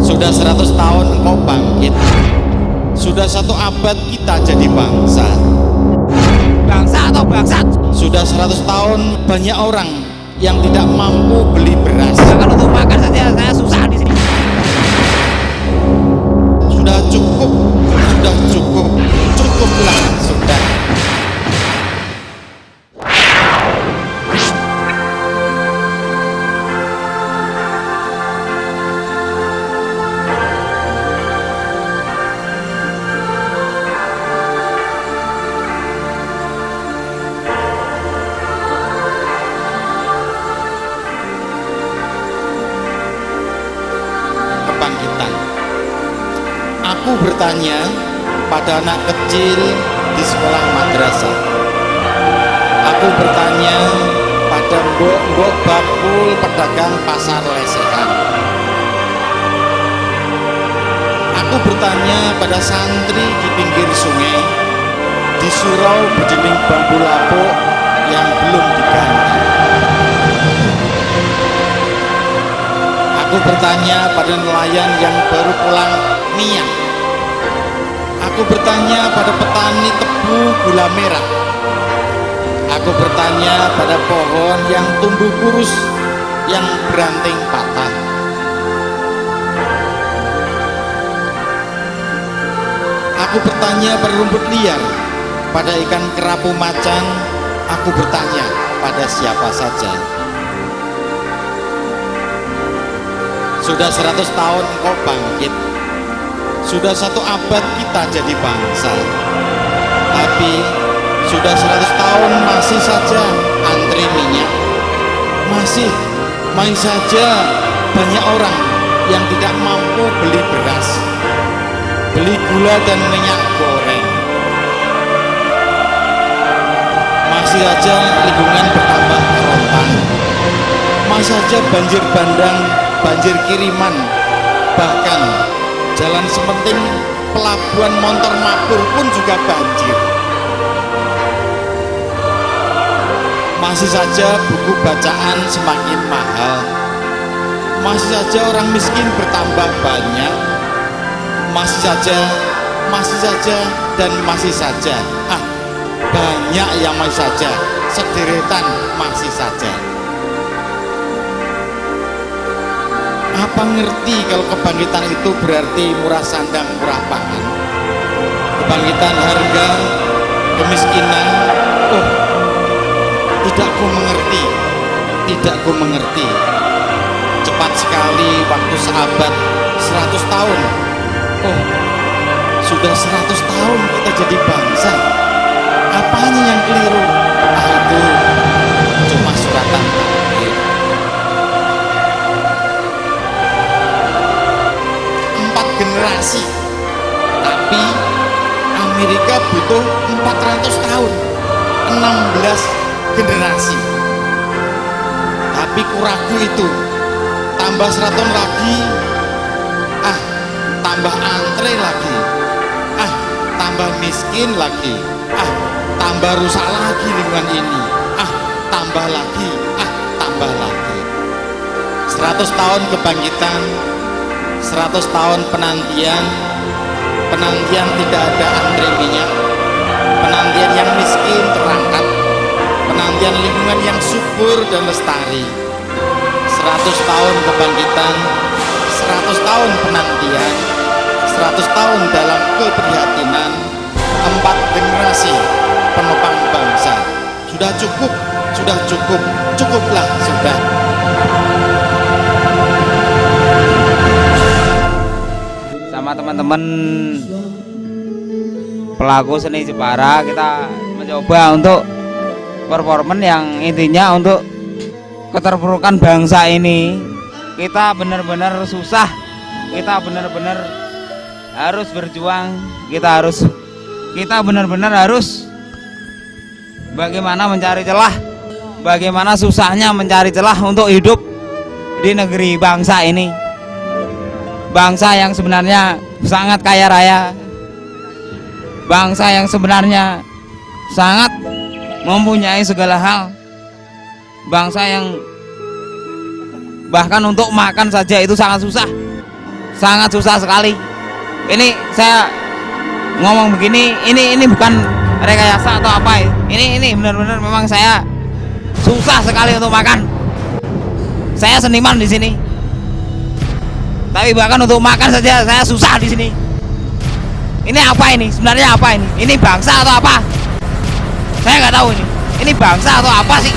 Sudah 100 tahun engkau bangkit. Sudah 1 abad kita jadi bangsa. Bangsa atau bangsat? Sudah 100 tahun banyak orang yang tidak mampu beli beras. Kalau untuk makan saja saya susah di sini. Sudah cukup, cukuplah sudah. Kebangkitan. Aku bertanya pada anak kecil di sekolah madrasah. Aku bertanya pada mbok-mbok bakul pedagang pasar lesehan. Aku bertanya pada santri di pinggir sungai, di surau berdinding bambu lapuk yang belum diganti. Aku bertanya pada nelayan yang baru pulang niat. Aku bertanya pada petani tebu gula merah. Aku bertanya pada pohon yang tumbuh kurus, yang beranting patah. Aku bertanya pada rumput liar, pada ikan kerapu macan. Aku bertanya pada siapa saja. Sudah 100 tahun engkau bangkit. Sudah 1 abad kita jadi bangsa. Tapi sudah 100 tahun masih saja antri minyak. Masih saja banyak orang yang tidak mampu beli beras, beli gula dan minyak goreng. Masih saja lingkungan bertambah kerontang. Masih saja banjir bandang, banjir kiriman, bahkan jalan sepenting pelabuhan Montor Mabur pun juga banjir. Masih saja buku bacaan semakin mahal. Masih saja orang miskin bertambah banyak. Masih saja dan masih saja. Banyak yang masih saja, sederetan masih saja. Apa ngerti kalau kebangkitan itu berarti murah sandang, murah pangan? Kebangkitan harga, kemiskinan, tidak ku mengerti. Cepat sekali waktu seabad, 100 tahun. Sudah 100 tahun kita jadi bangsa. Apanya yang keliru? Itu cuma suratan takdir. 4 generasi, tapi Amerika butuh 400 tahun, 16 generasi. Tapi kuragu itu, tambah 100 tahun lagi, tambah antre lagi, tambah miskin lagi, tambah rusak lagi lingkungan ini, tambah lagi. 100 tahun kebangkitan, 100 tahun penantian tidak ada antri minyak, penantian yang miskin terangkat, penantian lingkungan yang subur dan lestari. 100 tahun kebangkitan, 100 tahun penantian, 100 tahun dalam keprihatinan, 4 generasi penopang bangsa. Sudah cukup, cukuplah sudah. Sama teman-teman pelaku seni Jepara, kita mencoba untuk performan yang intinya untuk keterpurukan bangsa ini. Kita benar-benar susah, kita benar-benar harus berjuang, kita benar-benar harus bagaimana mencari celah, bagaimana susahnya mencari celah untuk hidup di negeri bangsa ini. Bangsa yang sebenarnya sangat kaya raya, bangsa yang sebenarnya sangat mempunyai segala hal. Bangsa yang bahkan untuk makan saja itu sangat susah sekali. Ini saya ngomong begini, ini bukan rekayasa atau apa ya. Ini benar-benar memang saya susah sekali untuk makan. Saya seniman di sini, tapi bahkan untuk makan saja saya susah di sini. Ini apa ini? Sebenarnya apa ini? Ini bangsa atau apa? Saya nggak tahu ini. Ini bangsa atau apa sih?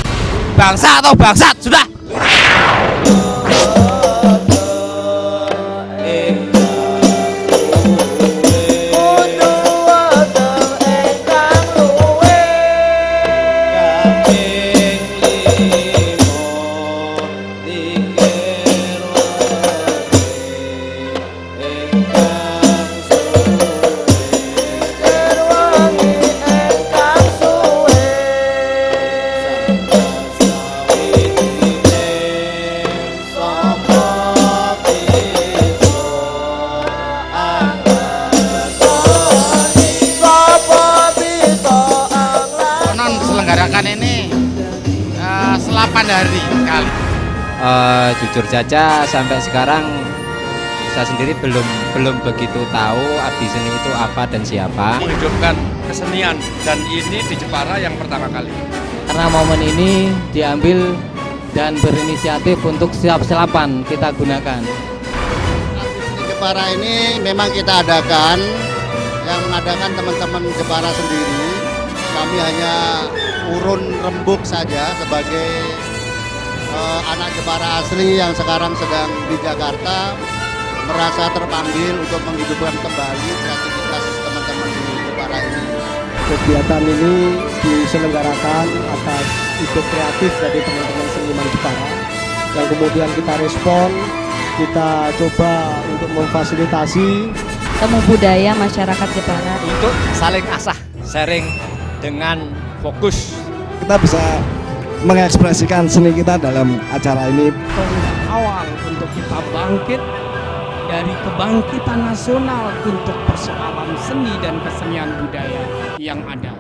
Bangsa atau bangsat? Sudah. Selenggarakan ini 8 hari kali. Jujur saja sampai sekarang saya sendiri belum begitu tahu abdi seni itu apa dan siapa. Menghidupkan kesenian dan ini di Jepara yang pertama kali. Karena momen ini diambil dan berinisiatif untuk siap-siapan kita gunakan. Di Jepara ini memang kita adakan, yang mengadakan teman-teman Jepara sendiri. Kami hanya urun rembuk saja sebagai anak Jepara asli yang sekarang sedang di Jakarta, merasa terpanggil untuk menghidupkan kembali kreativitas teman-teman di Jepara ini. Kegiatan ini diselenggarakan atas ide kreatif dari teman-teman seniman Jepara yang kemudian kita respon, kita coba untuk memfasilitasi temu budaya masyarakat Jepara Untuk saling asah, sharing dengan fokus. kita bisa mengekspresikan seni kita dalam acara ini. Awal untuk kita bangkit dari kebangkitan nasional untuk persoalan seni dan kesenian budaya yang ada.